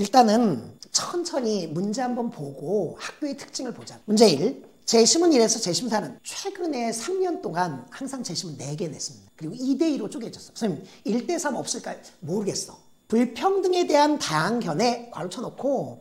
일단은 천천히 문제 한번 보고 학교의 특징을 보자. 문제 1. 재심은 1에서 재심 4는 최근에 3년 동안 항상 재심은 4개 냈습니다. 그리고 2대2로 쪼개졌어. 선생님 1대3 없을까? 모르겠어. 불평등에 대한 다양견에 괄호 쳐놓고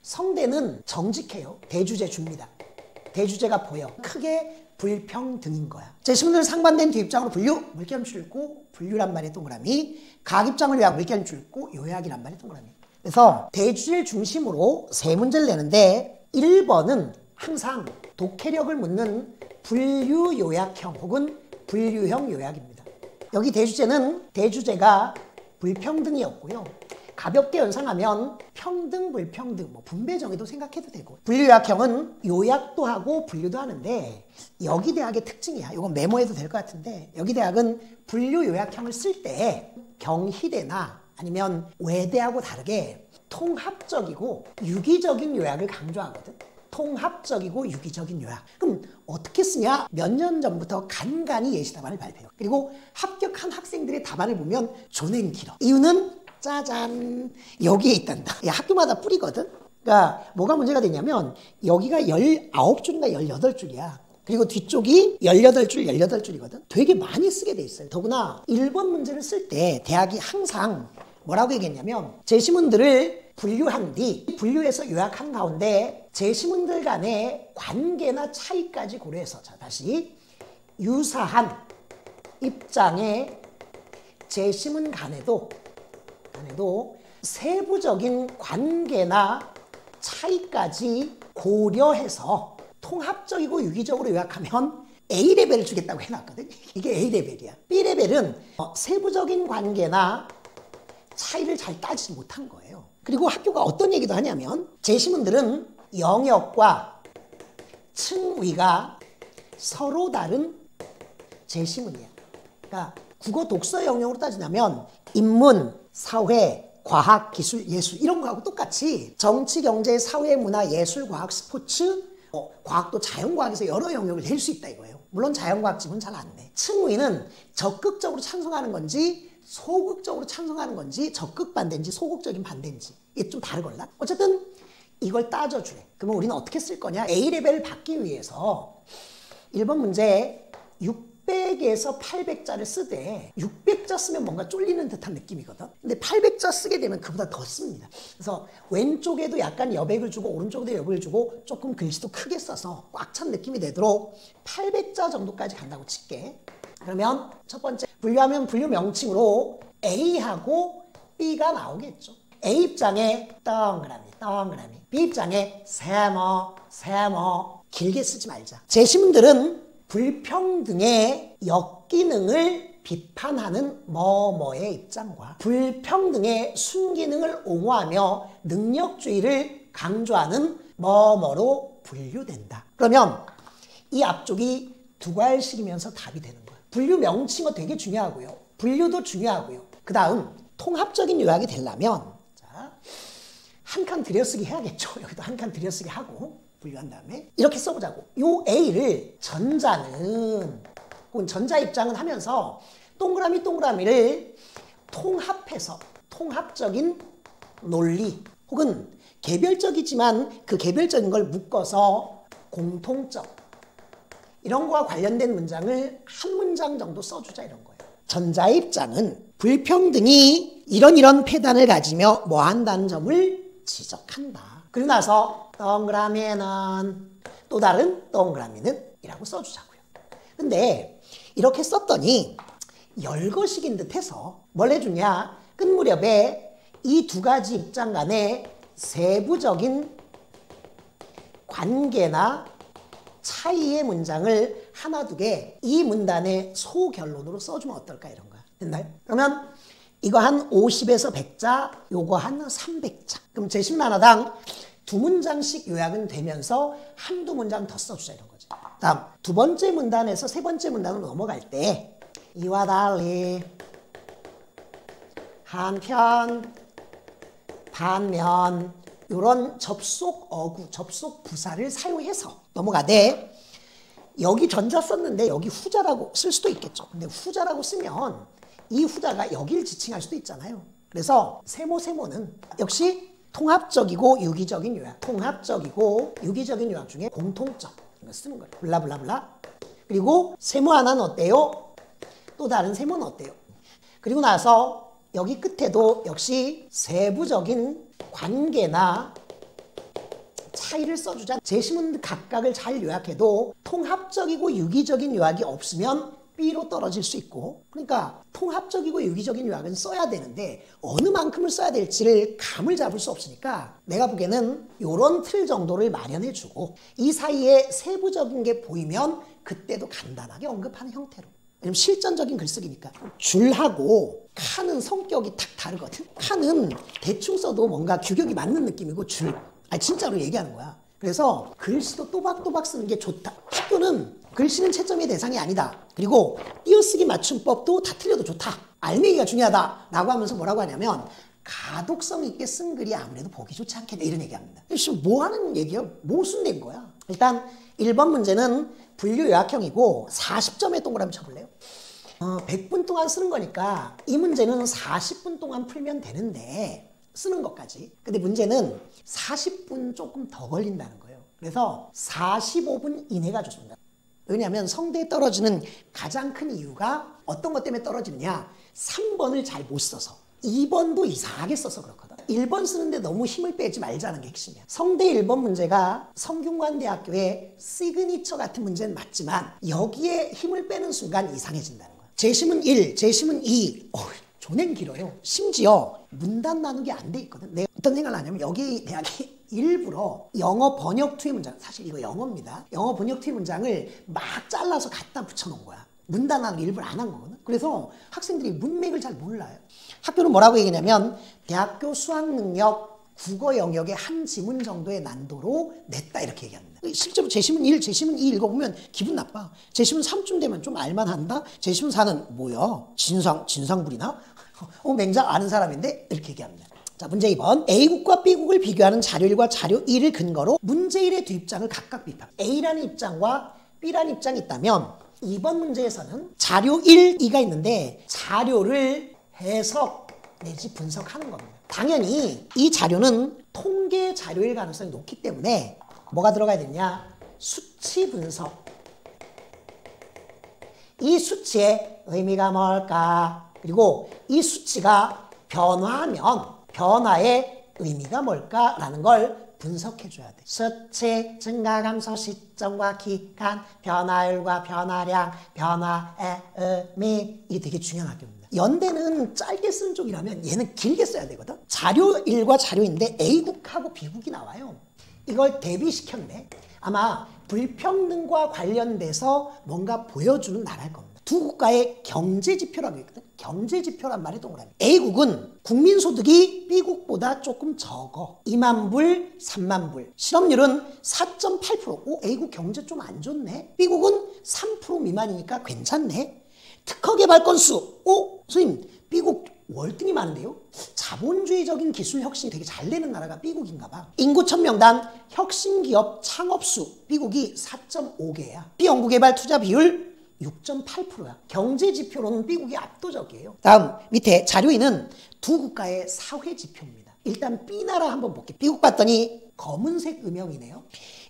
성대는 정직해요. 대주제 줍니다. 대주제가 보여. 크게 불평등인 거야. 재심문을 상반된 뒷입장으로 분류, 물결 줄고 분류란 말의 동그라미, 각입장을 요약, 물결 줄고 요약이란 말의 동그라미. 그래서 대주제를 중심으로 3문제를 내는데 1번은 항상 독해력을 묻는 분류 요약형 혹은 분류형 요약입니다. 여기 대주제는 대주제가 불평등이었고요. 가볍게 연상하면 평등, 불평등, 분배 정의도 생각해도 되고, 분류 요약형은 요약도 하고 분류도 하는데 여기 대학의 특징이야. 이건 메모해도 될 것 같은데 여기 대학은 분류 요약형을 쓸 때 경희대나 아니면 외대하고 다르게 통합적이고 유기적인 요약을 강조하거든. 통합적이고 유기적인 요약. 그럼 어떻게 쓰냐? 몇 년 전부터 간간히 예시답안을 발표해요. 그리고 합격한 학생들의 답안을 보면 존행 길어. 이유는 짜잔 여기에 있단다. 학교마다 뿌리거든. 그러니까 뭐가 문제가 되냐면 여기가 19줄인가 18줄이야. 그리고 뒤쪽이 18줄, 18줄이거든. 되게 많이 쓰게 돼 있어요. 더구나 1번 문제를 쓸 때 대학이 항상 뭐라고 얘기했냐면 제시문들을 분류한 뒤 분류해서 요약한 가운데 제시문들 간의 관계나 차이까지 고려해서 자 다시 유사한 입장의 제시문 간에도 세부적인 관계나 차이까지 고려해서 통합적이고 유기적으로 요약하면 A레벨을 주겠다고 해놨거든. 이게 A레벨이야. B레벨은 세부적인 관계나 차이를 잘 따지지 못한 거예요. 그리고 학교가 어떤 얘기도 하냐면 제시문들은 영역과 층위가 서로 다른 제시문이야. 그러니까 국어 독서 영역으로 따지자면 인문, 사회, 과학, 기술, 예술 이런 거하고 똑같이 정치, 경제, 사회, 문화, 예술, 과학, 스포츠, 과학도 자연과학에서 여러 영역을 낼 수 있다 이거예요. 물론 자연과학 지문 잘 안 내. 층위는 적극적으로 찬성하는 건지 소극적으로 찬성하는 건지 적극 반대인지 소극적인 반대인지 이게 좀 다르걸라. 어쨌든 이걸 따져주래. 그러면 우리는 어떻게 쓸 거냐? A레벨을 받기 위해서 1번 문제 600에서 800자를 쓰되 600자 쓰면 뭔가 쫄리는 듯한 느낌이거든. 근데 800자 쓰게 되면 그보다 더 씁니다. 그래서 왼쪽에도 약간 여백을 주고 오른쪽에도 여백을 주고 조금 글씨도 크게 써서 꽉 찬 느낌이 되도록 800자 정도까지 간다고 칠게. 그러면 첫 번째 분류하면 분류 명칭으로 A하고 B가 나오겠죠. A 입장에 동그라미 B 입장에 세모 길게 쓰지 말자. 제시문들은 불평등의 역기능을 비판하는 뭐뭐의 입장과 불평등의 순기능을 옹호하며 능력주의를 강조하는 뭐뭐로 분류된다. 그러면 이 앞쪽이 두 과일씩이면서 답이 되는 거예요. 분류 명칭어 되게 중요하고요. 분류도 중요하고요. 그 다음 통합적인 요약이 되려면 한 칸 들여쓰기 해야겠죠. 여기도 한 칸 들여쓰기 하고 분류한 다음에 이렇게 써보자고. 요 A를 전자는 혹은 전자 입장은 하면서 동그라미를 통합해서 통합적인 논리 혹은 개별적이지만 그 개별적인 걸 묶어서 공통적 이런 거와 관련된 문장을 한 문장 정도 써주자 이런 거예요. 전자의 입장은 불평등이 이런 폐단을 가지며 뭐 한다는 점을 지적한다. 그리고 나서 동그라미에는 또 다른 동그라미는 이라고 써주자고요. 근데 이렇게 썼더니 열거식인 듯해서 뭘 해주냐. 끝 무렵에 이 두 가지 입장 간의 세부적인 관계나 차이의 문장을 하나 두 개 이 문단의 소결론으로 써주면 어떨까 이런 거야. 됐나요? 그러면 이거 한 50에서 100자, 요거 한 300자. 그럼 제시문 하나당 두 문장씩 요약은 되면서 한두 문장 더 써주자 이런 거지. 다음 두 번째 문단에서 세 번째 문단으로 넘어갈 때 이와 달리 한편, 반면 이런 접속 어구, 접속 부사를 사용해서 넘어가되 여기 전자 썼는데 여기 후자라고 쓸 수도 있겠죠. 근데 후자라고 쓰면 이 후자가 여기를 지칭할 수도 있잖아요. 그래서 세모는 역시 통합적이고 유기적인 요약. 통합적이고 유기적인 요약 중에 공통점. 이거 쓰는 거예요. 블라블라블라. 그리고 세모 하나는 어때요? 또 다른 세모는 어때요? 그리고 나서 여기 끝에도 역시 세부적인 관계나 차이를 써주자. 제시문 각각을 잘 요약해도 통합적이고 유기적인 요약이 없으면 B로 떨어질 수 있고, 그러니까 통합적이고 유기적인 요약은 써야 되는데 어느 만큼을 써야 될지를 감을 잡을 수 없으니까 내가 보기에는 이런 틀 정도를 마련해주고 이 사이에 세부적인 게 보이면 그때도 간단하게 언급하는 형태로. 왜냐면 실전적인 글쓰기니까. 줄하고 칸은 성격이 탁 다르거든. 칸은 대충 써도 뭔가 규격이 맞는 느낌이고 진짜로 얘기하는 거야. 그래서 글씨도 또박또박 쓰는 게 좋다. 학교는 글씨는 채점의 대상이 아니다. 그리고 띄어쓰기 맞춤법도 다 틀려도 좋다. 알맹이가 중요하다. 라고 하면서 뭐라고 하냐면 가독성 있게 쓴 글이 아무래도 보기 좋지 않겠냐 이런 얘기합니다. 지금 뭐 하는 얘기야? 모순된 거야. 일단 1번 문제는 분류 요약형이고 40점에 동그라미 쳐볼래요? 100분 동안 쓰는 거니까 이 문제는 40분 동안 풀면 되는데 쓰는 것까지. 근데 문제는 40분 조금 더 걸린다는 거예요. 그래서 45분 이내가 좋습니다. 왜냐하면 성대에 떨어지는 가장 큰 이유가 어떤 것 때문에 떨어지느냐. 3번을 잘 못 써서. 2번도 이상하게 써서 그렇거든. 1번 쓰는데 너무 힘을 빼지 말자는 게 핵심이야. 성대 1번 문제가 성균관대학교의 시그니처 같은 문제는 맞지만 여기에 힘을 빼는 순간 이상해진다는 거야. 제시문 1, 제시문 2. 존행 길어요. 심지어 문단 나누기 안 돼 있거든. 내가 어떤 생각을 하냐면 여기 대학이 일부러 영어 번역 투입 문장, 사실 이거 영어입니다. 영어 번역 투입 문장을 막 잘라서 갖다 붙여놓은 거야. 문단 나누기 일부러 안 한 거거든. 그래서 학생들이 문맥을 잘 몰라요. 학교는 뭐라고 얘기냐면 대학교 수학 능력 국어 영역의 한 지문 정도의 난도로 냈다 이렇게 얘기합니다. 실제로 제시문 1, 제시문 2 읽어보면 기분 나빠. 제시문 3쯤 되면 좀 알만한다. 제시문 4는 뭐야? 진상부리나? 맹자 아는 사람인데? 이렇게 얘기합니다. 자, 문제 2번. A국과 B국을 비교하는 자료 1과 자료 2를 근거로 문제 1의 두 입장을 각각 비판. A라는 입장과 B라는 입장이 있다면 2번 문제에서는 자료 1, 2가 있는데 자료를 해석 내지 분석하는 겁니다. 당연히 이 자료는 통계 자료일 가능성이 높기 때문에 뭐가 들어가야 되냐? 수치 분석. 이 수치의 의미가 뭘까? 그리고 이 수치가 변화하면 변화의 의미가 뭘까라는 걸 분석해줘야 돼. 수치, 증가, 감소, 시점과 기간, 변화율과 변화량, 변화의 의미. 이게 되게 중요한 학교입니다. 연대는 짧게 쓴 쪽이라면 얘는 길게 써야 되거든. 자료 1과 자료인데 A국하고 B국이 나와요. 이걸 대비시켰네. 아마 불평등과 관련돼서 뭔가 보여주는 나라일 겁니다. 두 국가의 경제지표라고 있거든. 경제지표란 말이 동그라미. A국은 국민소득이 B국보다 조금 적어. 2만 불, 3만 불. 실업률은 4.8%. A국 경제 좀 안 좋네. B국은 3% 미만이니까 괜찮네. 특허개발 건수. 선생님, B국 월등히 많은데요? 자본주의적인 기술 혁신이 되게 잘 되는 나라가 B국인가 봐. 인구 1000명당 혁신기업 창업수. B국이 4.5개야. B연구개발 투자 비율 6.8%야. 경제지표로는 B국이 압도적이에요. 다음 밑에 자료 2는 두 국가의 사회지표입니다. 일단 B나라 한번 볼게요. B국 봤더니 검은색 음영이네요.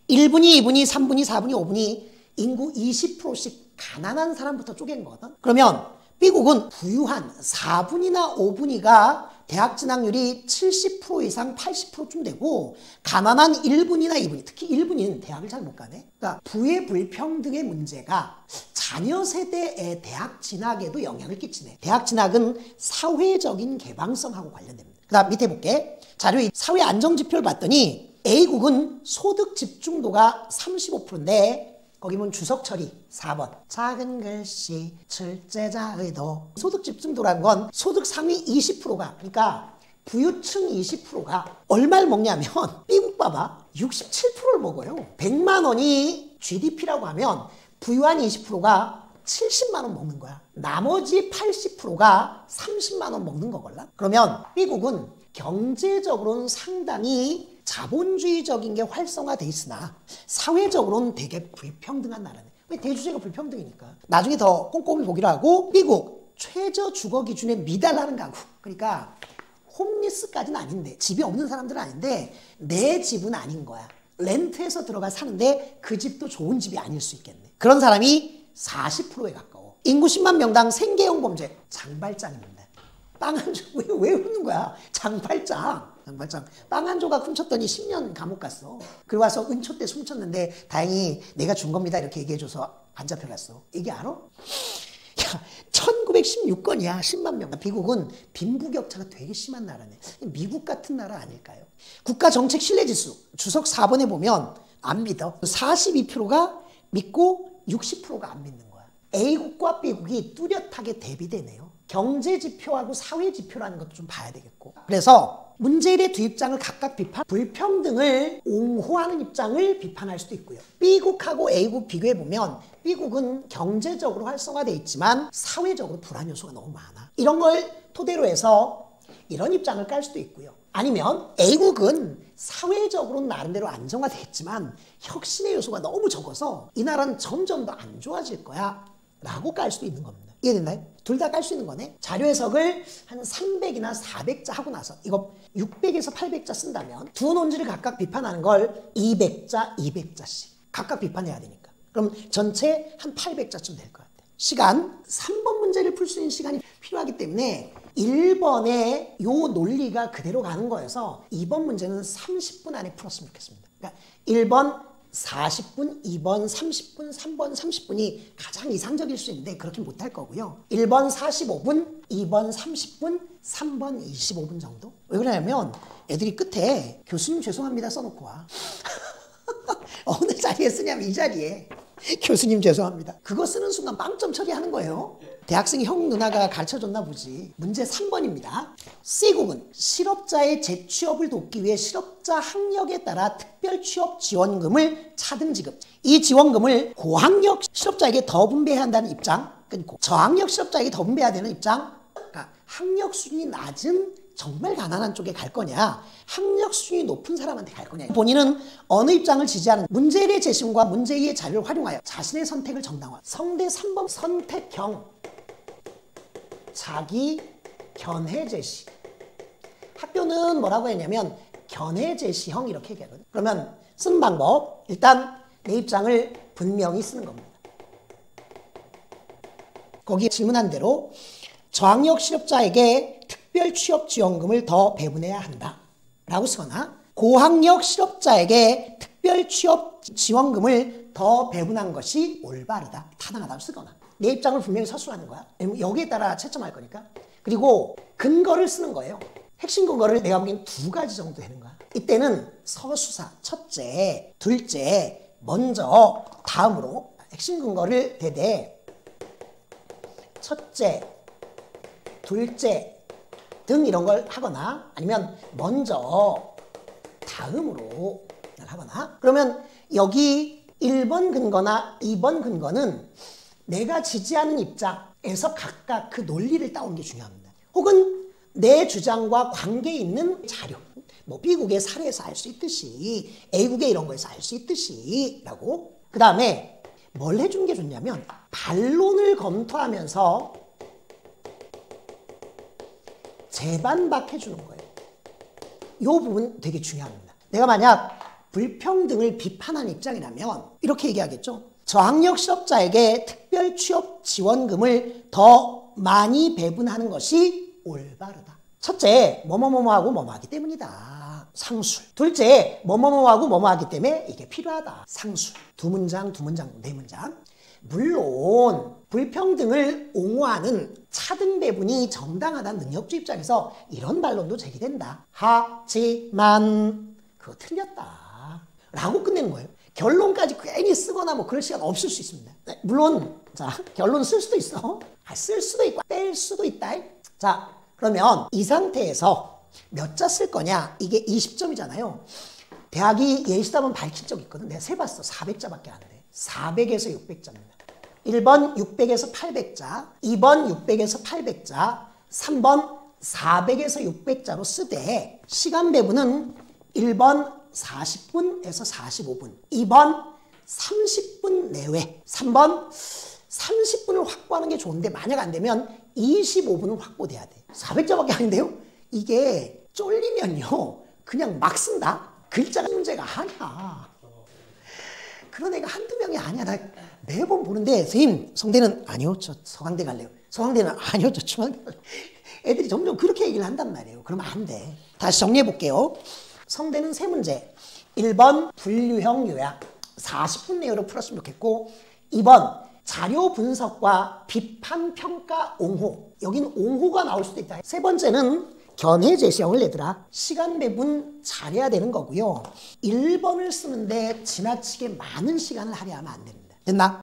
1분위, 2분위, 3분위, 4분위, 5분위 인구 20%씩 가난한 사람부터 쪼갠 거거든. 그러면 B국은 부유한 4분위나 5분위가 대학 진학률이 70% 이상 80%쯤 되고 가난한 1분위나 2분위, 특히 1분위는 대학을 잘 못 가네. 그러니까 부의 불평등의 문제가 자녀 세대의 대학 진학에도 영향을 끼치네. 대학 진학은 사회적인 개방성하고 관련됩니다. 그 다음 밑에 볼게. 자료 2. 사회 안정지표를 봤더니 A국은 소득 집중도가 35%인데 거기 보면 주석 처리 4번. 작은 글씨 출제자 의도. 소득 집중도라는 건 소득 상위 20%가 그러니까 부유층 20%가 얼마를 먹냐면 B국 봐봐. 67%를 먹어요. 100만 원이 GDP라고 하면 부유한 20%가 70만 원 먹는 거야. 나머지 80%가 30만 원 먹는 거걸라. 그러면 B국은 경제적으로는 상당히 자본주의적인 게 활성화돼 있으나 사회적으로는 되게 불평등한 나라네. 왜? 대주제가 불평등이니까. 나중에 더 꼼꼼히 보기로 하고 B국 최저 주거 기준에 미달하는 가구. 그러니까 홈리스까지는 아닌데, 집이 없는 사람들은 아닌데 내 집은 아닌 거야. 렌트해서 들어가 사는데 그 집도 좋은 집이 아닐 수 있겠네. 그런 사람이 40%에 가까워. 인구 10만 명당 생계형 범죄 장발장입니다. 빵 한 조, 왜 웃는 거야? 장발장. 빵 한 조각 훔쳤더니 10년 감옥 갔어. 그리고 와서 은초 때 훔쳤는데 다행히 내가 준 겁니다 이렇게 얘기해줘서 안 잡혀갔어. 이게 알아? 야, 1916건이야. 10만 명. 미국은 빈부격차가 되게 심한 나라네. 미국 같은 나라 아닐까요? 국가정책 신뢰지수 주석 4번에 보면 안 믿어. 42%가 믿고 60%가 안 믿는 거야. A국과 B국이 뚜렷하게 대비되네요. 경제지표하고 사회지표라는 것도 좀 봐야 되겠고. 그래서 문재인의 두 입장을 각각 비판, 불평등을 옹호하는 입장을 비판할 수도 있고요. B국하고 A국 비교해보면 B국은 경제적으로 활성화되어 있지만 사회적으로 불안 요소가 너무 많아. 이런 걸 토대로 해서 이런 입장을 깔 수도 있고요. 아니면 A국은 사회적으로는 나름대로 안정화되어 있지만 혁신의 요소가 너무 적어서 이 나라는 점점 더 안 좋아질 거야 라고 깔 수도 있는 겁니다. 이해됐나요? 둘 다 깔 수 있는 거네. 자료 해석을 한 300이나 400자 하고 나서 이거 600에서 800자 쓴다면 두 논지를 각각 비판하는 걸 200자, 200자씩 각각 비판해야 되니까. 그럼 전체 한 800자쯤 될 것 같아요. 시간, 3번 문제를 풀 수 있는 시간이 필요하기 때문에 1번의 요 논리가 그대로 가는 거여서 2번 문제는 30분 안에 풀었으면 좋겠습니다. 그러니까 1번 40분, 2번 30분, 3번 30분이 가장 이상적일 수 있는데 그렇게 못할 거고요. 1번 45분, 2번 30분, 3번 25분 정도? 왜 그러냐면 애들이 끝에 교수님 죄송합니다 써놓고 와. 어느 자리에 쓰냐면 이 자리에 교수님 죄송합니다. 그거 쓰는 순간 빵점 처리하는 거예요. 대학생이 형 누나가 가르쳐줬나 보지. 문제 3번입니다. C국은 실업자의 재취업을 돕기 위해 실업자 학력에 따라 특별 취업 지원금을 차등 지급. 이 지원금을 고학력 실업자에게 더 분배해야 한다는 입장 끊고 저학력 실업자에게 더 분배해야 되는 입장. 그러니까 학력 수준이 낮은 정말 가난한 쪽에 갈 거냐 학력 수준이 높은 사람한테 갈 거냐 본인은 어느 입장을 지지하는 문제의 재심과 문제의 자료를 활용하여 자신의 선택을 정당화. 성대 3번 선택형 자기 견해 제시. 학교는 뭐라고 했냐면 견해 제시형 이렇게 얘기하거든. 그러면 쓰는 방법 일단 내 입장을 분명히 쓰는 겁니다. 거기 질문한 대로 저학력 실업자에게 특별 취업 지원금을 더 배분해야 한다 라고 쓰거나 고학력 실업자에게 특별 취업 지원금을 더 배분한 것이 올바르다 타당하다고 쓰거나 내 입장을 분명히 서술하는 거야. 여기에 따라 채점할 거니까. 그리고 근거를 쓰는 거예요. 핵심 근거를 내가 보기엔 2가지 정도 되는 거야. 이때는 서수사 첫째, 둘째, 먼저, 다음으로 핵심 근거를 대대 첫째, 둘째 등 이런 걸 하거나 아니면 먼저, 다음으로 하거나 그러면 여기 1번 근거나 2번 근거는 내가 지지하는 입장에서 각각 그 논리를 따오는 게 중요합니다. 혹은 내 주장과 관계 있는 자료 뭐 B국의 사례에서 알 수 있듯이 A국의 이런 거에서 알 수 있듯이 라고 그 다음에 뭘 해주는 게 좋냐면 반론을 검토하면서 재반박해 주는 거예요. 이 부분 되게 중요합니다. 내가 만약 불평등을 비판한 입장이라면 이렇게 얘기하겠죠. 저학력 실업자에게 특별 취업 지원금을 더 많이 배분하는 것이 올바르다. 첫째, 뭐뭐뭐하고 뭐뭐하기 때문이다. 상술. 둘째, 뭐뭐뭐하고 뭐뭐하기 때문에 이게 필요하다. 상술. 2문장, 2문장, 4문장. 물론 불평등을 옹호하는 차등 배분이 정당하다는 능력주 입장에서 이런 반론도 제기된다. 하지만 그거 틀렸다. 라고 끝내는 거예요. 결론까지 괜히 쓰거나 뭐 그럴 시간 없을 수 있습니다. 네, 물론 자 결론 쓸 수도 있어. 쓸 수도 있고 뺄 수도 있다. 자 그러면 이 상태에서 몇 자 쓸 거냐. 이게 20점이잖아요. 대학이 예시답은 밝힌 적 있거든. 내가 세봤어. 400자밖에 안 돼. 400에서 600자입니다. 1번 600에서 800자, 2번 600에서 800자, 3번 400에서 600자로 쓰되 시간 배분은 1번 40분에서 45분, 2번 30분 내외, 3번 30분을 확보하는 게 좋은데 만약 안 되면 25분은 확보돼야 돼. 400자밖에 아닌데요? 이게 쫄리면요 그냥 막 쓴다. 글자가 문제가 아니야. 그런 애가 한두 명이 아니야. 나 매번 보는데 선생님 성대는 아니요 저 서강대 갈래요. 서강대는 아니요 저 중앙대 갈래요. 애들이 점점 그렇게 얘기를 한단 말이에요. 그러면 안 돼. 다시 정리해 볼게요. 성대는 세 문제. 1번 분류형 요약 40분 내로 풀었으면 좋겠고 2번 자료 분석과 비판 평가 옹호. 여긴 옹호가 나올 수도 있다. 세 번째는 견해 제시형을 내더라. 시간 배분 잘해야 되는 거고요. 1번을 쓰는데 지나치게 많은 시간을 할애하면 안 됩니다. 됐나?